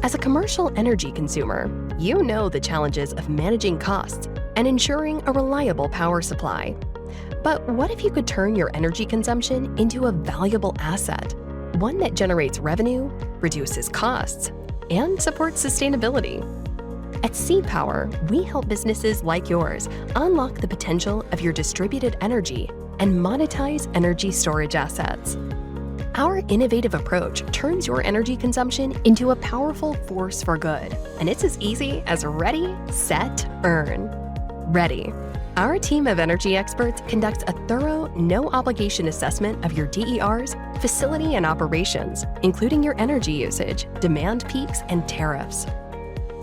As a commercial energy consumer, you know the challenges of managing costs and ensuring a reliable power supply. But what if you could turn your energy consumption into a valuable asset, one that generates revenue, reduces costs, and supports sustainability? At CPower, we help businesses like yours unlock the potential of your distributed energy and monetize energy storage assets. Our innovative approach turns your energy consumption into a powerful force for good, and it's as easy as ready, set, earn. Ready. Our team of energy experts conducts a thorough, no-obligation assessment of your DER's facility and operations, including your energy usage, demand peaks, and tariffs.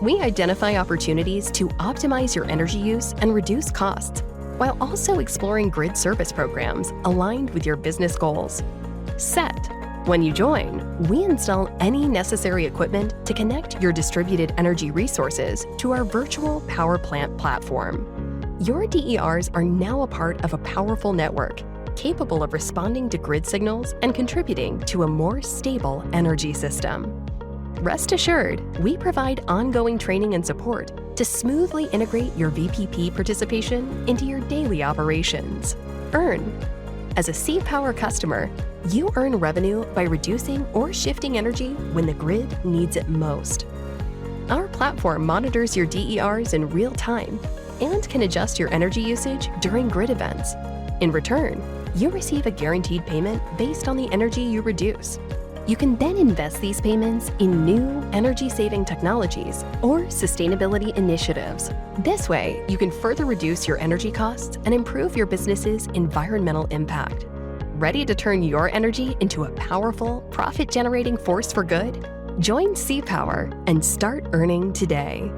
We identify opportunities to optimize your energy use and reduce costs, while also exploring grid service programs aligned with your business goals. Set. When you join, we install any necessary equipment to connect your distributed energy resources to our virtual power plant platform. Your DERs are now a part of a powerful network, capable of responding to grid signals and contributing to a more stable energy system. Rest assured, we provide ongoing training and support to smoothly integrate your VPP participation into your daily operations. Earn. As a CPower customer, you earn revenue by reducing or shifting energy when the grid needs it most. Our platform monitors your DERs in real time and can adjust your energy usage during grid events. In return, you receive a guaranteed payment based on the energy you reduce. You can then invest these payments in new energy-saving technologies or sustainability initiatives. This way, you can further reduce your energy costs and improve your business's environmental impact. Ready to turn your energy into a powerful, profit-generating force for good? Join CPower and start earning today.